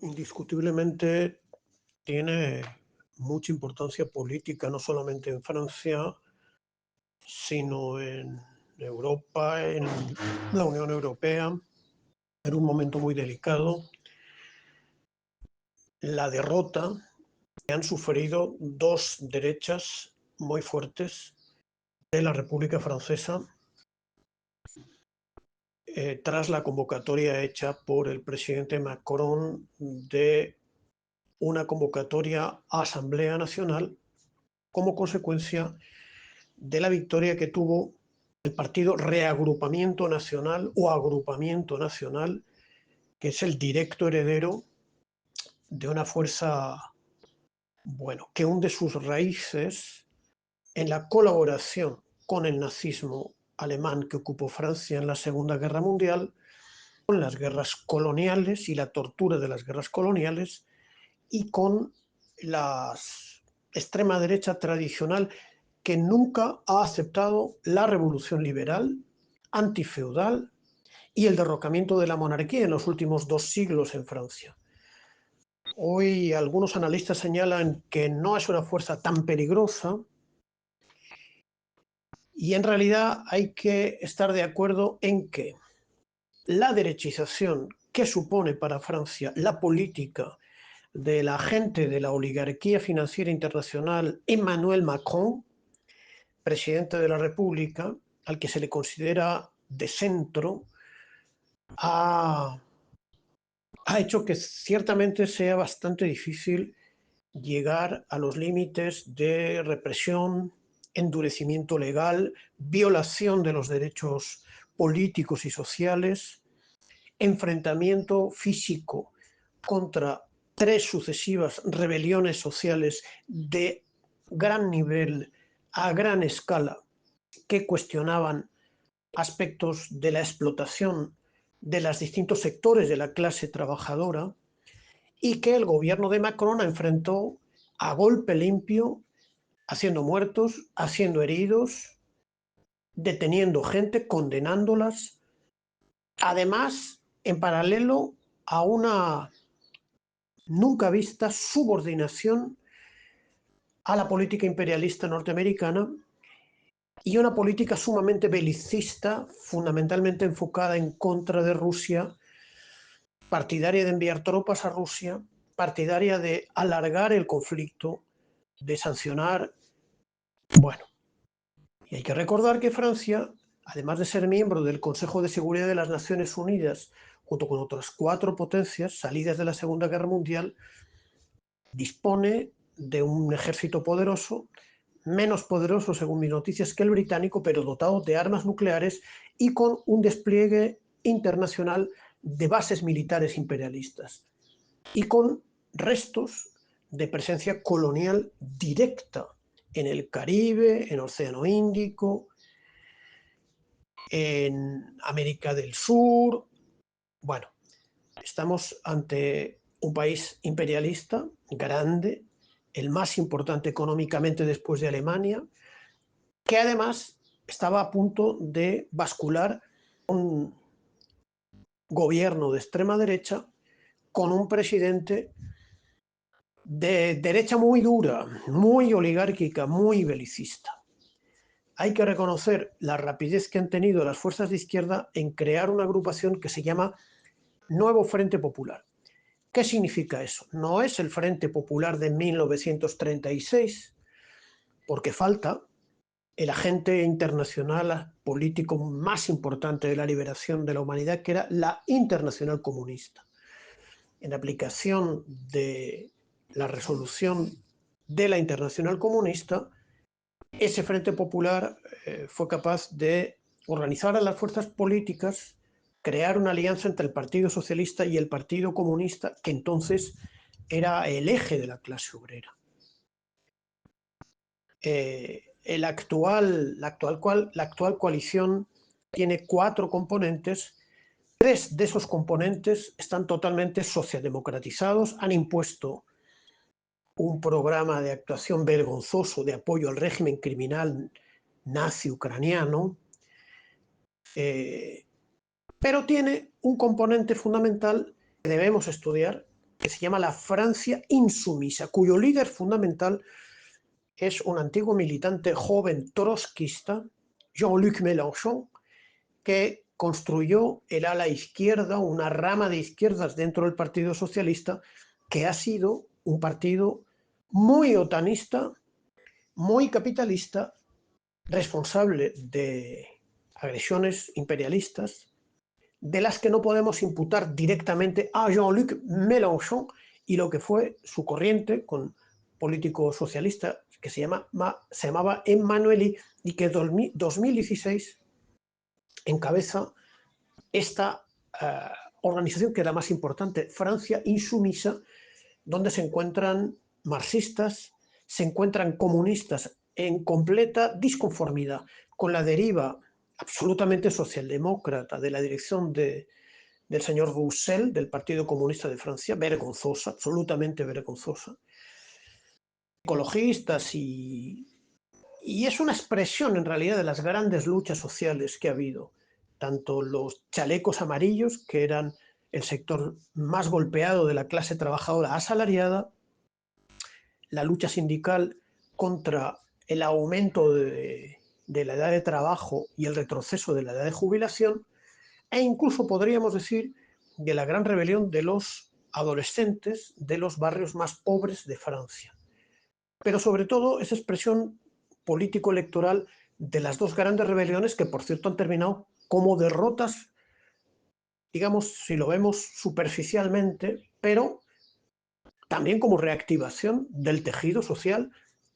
Indiscutiblemente tiene mucha importancia política, no solamente en Francia, sino en Europa, en la Unión Europea. Era un momento muy delicado. La derrota que han sufrido dos derechas muy fuertes de la República Francesa tras la convocatoria hecha por el presidente Macron de una convocatoria a Asamblea Nacional como consecuencia de la victoria que tuvo el partido Reagrupamiento Nacional o Agrupamiento Nacional, que es el directo heredero de una fuerza, que hunde sus raíces en la colaboración con el nazismo alemán que ocupó Francia en la Segunda Guerra Mundial, con las guerras coloniales y la tortura de las guerras coloniales, y con la extrema derecha tradicional que nunca ha aceptado la revolución liberal, antifeudal y el derrocamiento de la monarquía en los últimos 2 siglos en Francia. Hoy algunos analistas señalan que no es una fuerza tan peligrosa y en realidad hay que estar de acuerdo en que la derechización que supone para Francia la política de la agente de la oligarquía financiera internacional Emmanuel Macron, presidente de la República, al que se le considera de centro, ha hecho que ciertamente sea bastante difícil llegar a los límites de represión, endurecimiento legal, violación de los derechos políticos y sociales, enfrentamiento físico contra 3 sucesivas rebeliones sociales de gran nivel, a gran escala, que cuestionaban aspectos de la explotación de los distintos sectores de la clase trabajadora y que el gobierno de Macron enfrentó a golpe limpio, haciendo muertos, haciendo heridos, deteniendo gente, condenándolas, además, en paralelo a una nunca vista subordinación a la política imperialista norteamericana y una política sumamente belicista, fundamentalmente enfocada en contra de Rusia, partidaria de enviar tropas a Rusia, partidaria de alargar el conflicto, de sancionar. Bueno, y hay que recordar que Francia, además de ser miembro del Consejo de Seguridad de las Naciones Unidas, junto con otras 4 potencias salidas de la Segunda Guerra Mundial, dispone de un ejército poderoso, menos poderoso según mis noticias que el británico, pero dotado de armas nucleares y con un despliegue internacional de bases militares imperialistas y con restos de presencia colonial directa en el Caribe, en el Océano Índico, en América del Sur. Bueno, estamos ante un país imperialista grande, el más importante económicamente después de Alemania, que además estaba a punto de bascular un gobierno de extrema derecha con un presidente de derecha muy dura, muy oligárquica, muy belicista. Hay que reconocer la rapidez que han tenido las fuerzas de izquierda en crear una agrupación que se llama Nuevo Frente Popular. ¿Qué significa eso? No es el Frente Popular de 1936, porque falta el agente internacional político más importante de la liberación de la humanidad, que era la Internacional Comunista. En aplicación de la resolución de la Internacional Comunista, ese Frente Popular fue capaz de organizar a las fuerzas políticas, crear una alianza entre el Partido Socialista y el Partido Comunista, que entonces era el eje de la clase obrera. La actual coalición tiene 4 componentes. 3 de esos componentes están totalmente socialdemocratizados, han impuesto un programa de actuación vergonzoso de apoyo al régimen criminal nazi ucraniano, pero tiene un componente fundamental que debemos estudiar, que se llama la Francia insumisa, cuyo líder fundamental es un antiguo militante joven trotskista, Jean-Luc Mélenchon, que construyó el ala izquierda, una rama de izquierdas dentro del Partido Socialista, que ha sido un partido muy otanista, muy capitalista, responsable de agresiones imperialistas, de las que no podemos imputar directamente a Jean-Luc Mélenchon y lo que fue su corriente con político socialista que se llamaba Emmanueli y que en 2016 encabeza esta organización que es la más importante, Francia Insumisa, donde se encuentran marxistas, se encuentran comunistas en completa disconformidad con la deriva absolutamente socialdemócrata de la dirección del señor Roussel, del Partido Comunista de Francia, vergonzosa, absolutamente vergonzosa, ecologistas y es una expresión en realidad de las grandes luchas sociales que ha habido, tanto los chalecos amarillos, que eran el sector más golpeado de la clase trabajadora asalariada, la lucha sindical contra el aumento de la edad de trabajo y el retroceso de la edad de jubilación, e incluso podríamos decir de la gran rebelión de los adolescentes de los barrios más pobres de Francia. Pero sobre todo esa expresión político-electoral de las dos grandes rebeliones que, por cierto, han terminado como derrotas, digamos, si lo vemos superficialmente, pero también como reactivación del tejido social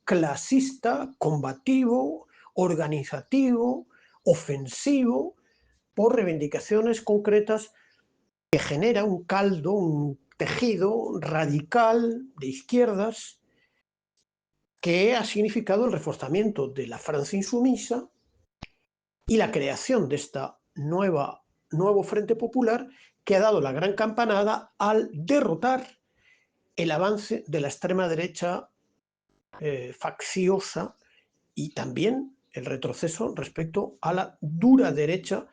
clasista, combativo, organizativo, ofensivo, por reivindicaciones concretas que genera un caldo, un tejido radical de izquierdas que ha significado el reforzamiento de la Francia insumisa y la creación de esta nuevo Frente Popular que ha dado la gran campanada al derrotar el avance de la extrema derecha facciosa y también el retroceso respecto a la dura derecha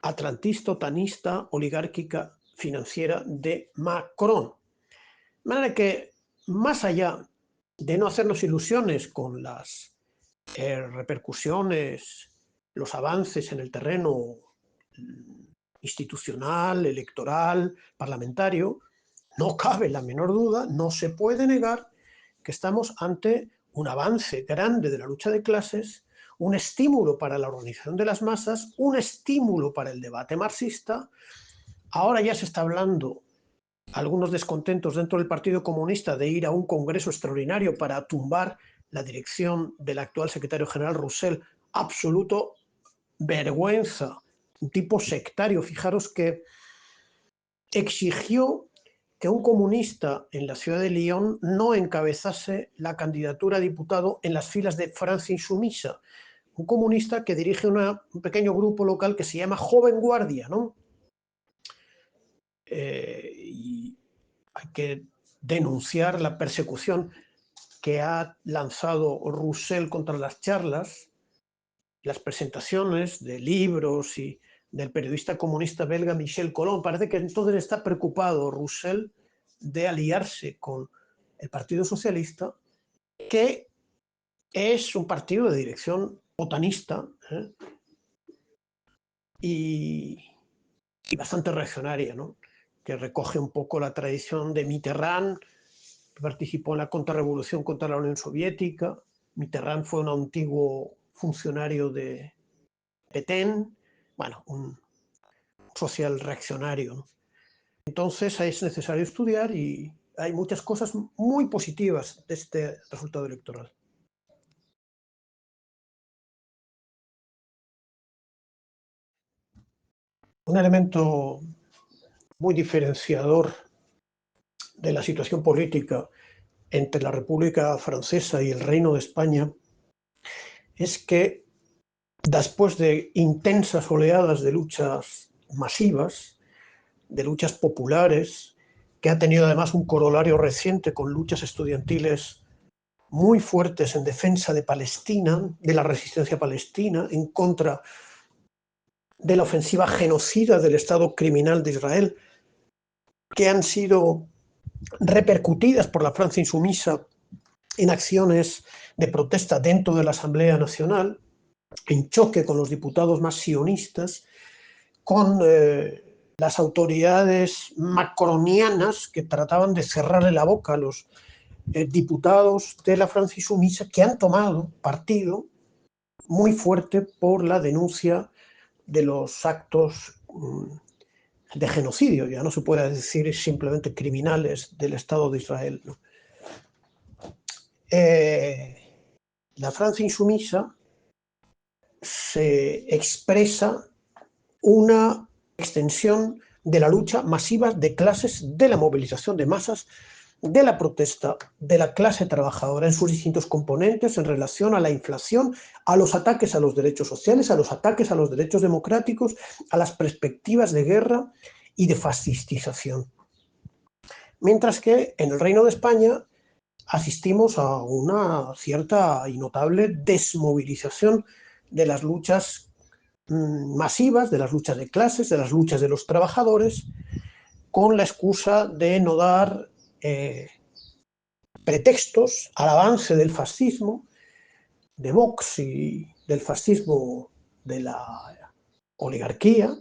atlantista, otanista, oligárquica, financiera de Macron. De manera que, más allá de no hacernos ilusiones con las repercusiones, los avances en el terreno institucional, electoral, parlamentario, no cabe la menor duda, no se puede negar que estamos ante un avance grande de la lucha de clases, un estímulo para la organización de las masas, un estímulo para el debate marxista. Ahora ya se está hablando, algunos descontentos dentro del Partido Comunista, de ir a un congreso extraordinario para tumbar la dirección del actual secretario general Roussel. Absoluto vergüenza, un tipo sectario. Fijaros que exigió que un comunista en la ciudad de Lyon no encabezase la candidatura a diputado en las filas de Francia Insumisa, un comunista que dirige un pequeño grupo local que se llama Joven Guardia, ¿no? Y hay que denunciar la persecución que ha lanzado Roussel contra las charlas, las presentaciones de libros y del periodista comunista belga Michel Colomb. Parece que entonces está preocupado Roussel de aliarse con el Partido Socialista, que es un partido de dirección otanista y bastante reaccionaria, ¿no? Que recoge un poco la tradición de Mitterrand, que participó en la contrarrevolución contra la Unión Soviética. Mitterrand fue un antiguo funcionario de Petén, bueno, un social reaccionario, ¿no? Entonces es necesario estudiar y hay muchas cosas muy positivas de este resultado electoral. Un elemento muy diferenciador de la situación política entre la República Francesa y el Reino de España es que después de intensas oleadas de luchas masivas, de luchas populares, que ha tenido además un corolario reciente con luchas estudiantiles muy fuertes en defensa de Palestina, de la resistencia palestina, en contra de la ofensiva genocida del Estado criminal de Israel, que han sido repercutidas por la Francia insumisa en acciones de protesta dentro de la Asamblea Nacional, en choque con los diputados más sionistas, con las autoridades macronianas que trataban de cerrarle la boca a los diputados de la Francia insumisa, que han tomado partido muy fuerte por la denuncia de los actos de genocidio, ya no se puede decir simplemente criminales del Estado de Israel, ¿no? La Francia insumisa se expresa una extensión de la lucha masiva de clases, de la movilización de masas, de la protesta de la clase trabajadora en sus distintos componentes en relación a la inflación, a los ataques a los derechos sociales, a los ataques a los derechos democráticos, a las perspectivas de guerra y de fascistización. Mientras que en el Reino de España asistimos a una cierta y notable desmovilización de las luchas masivas, de las luchas de clases, de las luchas de los trabajadores, con la excusa de no dar pretextos al avance del fascismo, de Vox y del fascismo de la oligarquía,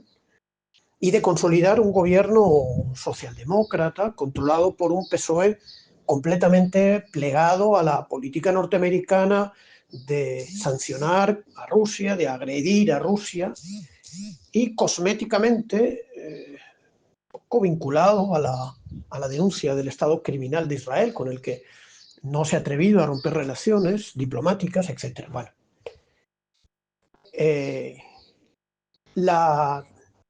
y de consolidar un gobierno socialdemócrata controlado por un PSOE completamente plegado a la política norteamericana de sancionar a Rusia, de agredir a Rusia, y cosméticamente poco vinculado a la denuncia del Estado criminal de Israel, con el que no se ha atrevido a romper relaciones diplomáticas, etc. Bueno, la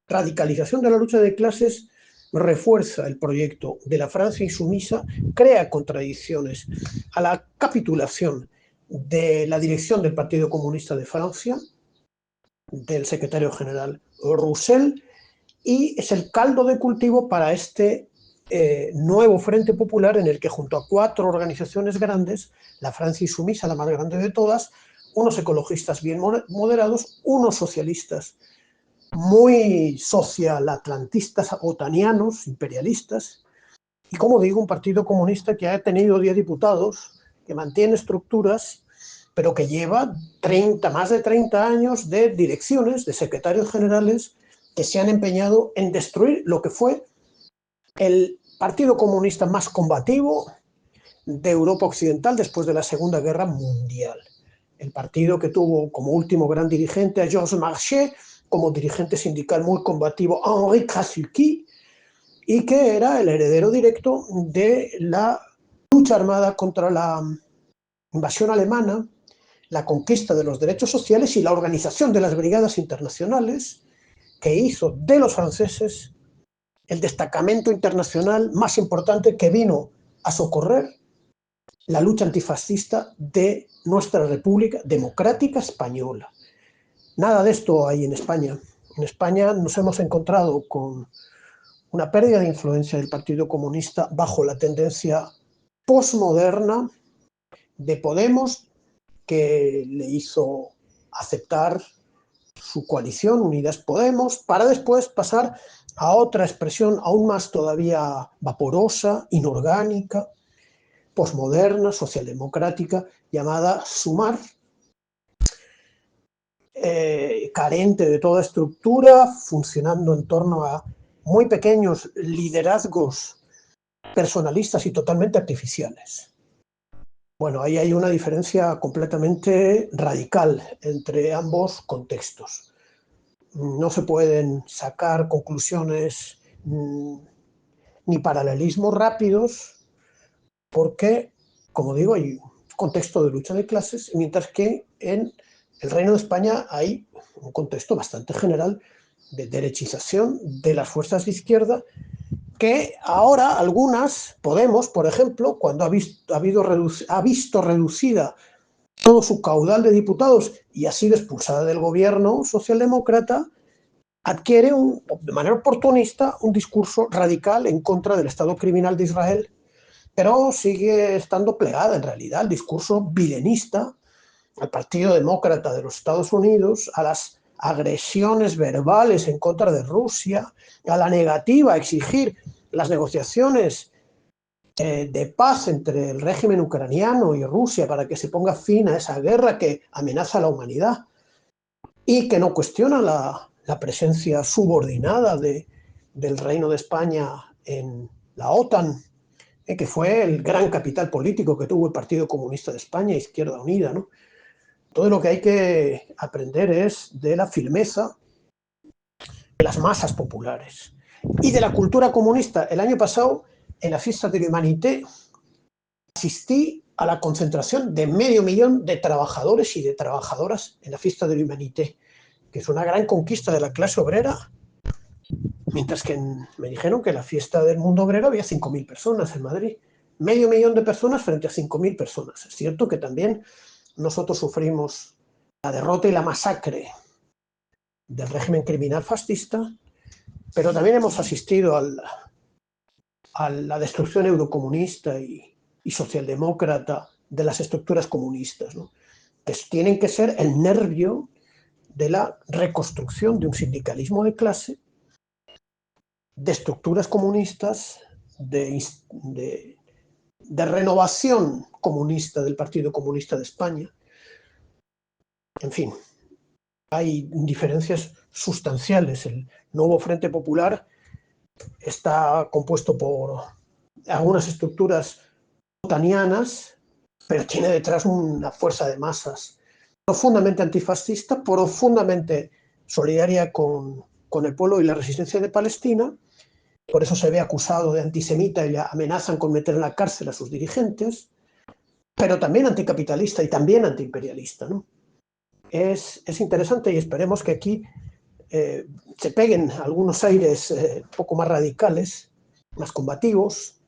radicalización de la lucha de clases refuerza el proyecto de la Francia insumisa, crea contradicciones a la capitulación de la dirección del Partido Comunista de Francia, del secretario general Roussel, y es el caldo de cultivo para este nuevo Frente Popular, en el que junto a 4 organizaciones grandes, la Francia insumisa, la más grande de todas, unos ecologistas bien moderados, unos socialistas muy socialatlantistas, otanianos, imperialistas, y como digo, un partido comunista que ha tenido 10 diputados, que mantiene estructuras, pero que lleva más de 30 años de direcciones, de secretarios generales, que se han empeñado en destruir lo que fue el partido comunista más combativo de Europa Occidental después de la Segunda Guerra Mundial. El partido que tuvo como último gran dirigente a Georges Marchais, como dirigente sindical muy combativo Henri Krasucki, y que era el heredero directo de la lucha armada contra la invasión alemana, la conquista de los derechos sociales y la organización de las brigadas internacionales, que hizo de los franceses el destacamento internacional más importante que vino a socorrer la lucha antifascista de nuestra República Democrática Española. Nada de esto hay en España. En España nos hemos encontrado con una pérdida de influencia del Partido Comunista bajo la tendencia posmoderna de Podemos, que le hizo aceptar su coalición Unidas Podemos, para después pasar a otra expresión aún más todavía vaporosa, inorgánica, posmoderna, socialdemocrática, llamada Sumar, carente de toda estructura, funcionando en torno a muy pequeños liderazgos personalistas y totalmente artificiales. Bueno, ahí hay una diferencia completamente radical entre ambos contextos. No se pueden sacar conclusiones ni paralelismos rápidos, porque, como digo, hay un contexto de lucha de clases, mientras que en el Reino de España hay un contexto bastante general de derechización de las fuerzas de izquierda, que ahora algunas, Podemos, por ejemplo, cuando ha visto reducida todo su caudal de diputados y ha sido expulsada del gobierno socialdemócrata, adquiere de manera oportunista un discurso radical en contra del Estado criminal de Israel, pero sigue estando plegada en realidad al discurso bidenista, al Partido Demócrata de los Estados Unidos, a las agresiones verbales en contra de Rusia, a la negativa a exigir las negociaciones de paz entre el régimen ucraniano y Rusia para que se ponga fin a esa guerra que amenaza a la humanidad y que no cuestiona la presencia subordinada del Reino de España en la OTAN, que fue el gran capital político que tuvo el Partido Comunista de España, Izquierda Unida, ¿no? Todo lo que hay que aprender es de la firmeza de las masas populares y de la cultura comunista. El año pasado, en la fiesta de l'Humanité, asistí a la concentración de 500.000 de trabajadores y de trabajadoras en la fiesta de l'Humanité, que es una gran conquista de la clase obrera, mientras que me dijeron que en la fiesta del mundo obrero había 5.000 personas en Madrid. 500.000 de personas frente a 5.000 personas. Es cierto que también nosotros sufrimos la derrota y la masacre del régimen criminal fascista, pero también hemos asistido a la destrucción eurocomunista y socialdemócrata de las estructuras comunistas, ¿no? Que tienen que ser el nervio de la reconstrucción de un sindicalismo de clase, de estructuras comunistas, de renovación comunista del Partido Comunista de España. En fin, hay diferencias sustanciales. El nuevo Frente Popular está compuesto por algunas estructuras otanianas, pero tiene detrás una fuerza de masas profundamente antifascista, profundamente solidaria con el pueblo y la resistencia de Palestina. Por eso se ve acusado de antisemita y le amenazan con meter en la cárcel a sus dirigentes, pero también anticapitalista y también antiimperialista, ¿no? Es interesante y esperemos que aquí se peguen algunos aires un poco más radicales, más combativos,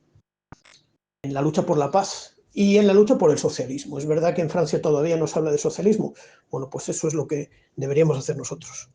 en la lucha por la paz y en la lucha por el socialismo. Es verdad que en Francia todavía no se habla de socialismo. Bueno, pues eso es lo que deberíamos hacer nosotros.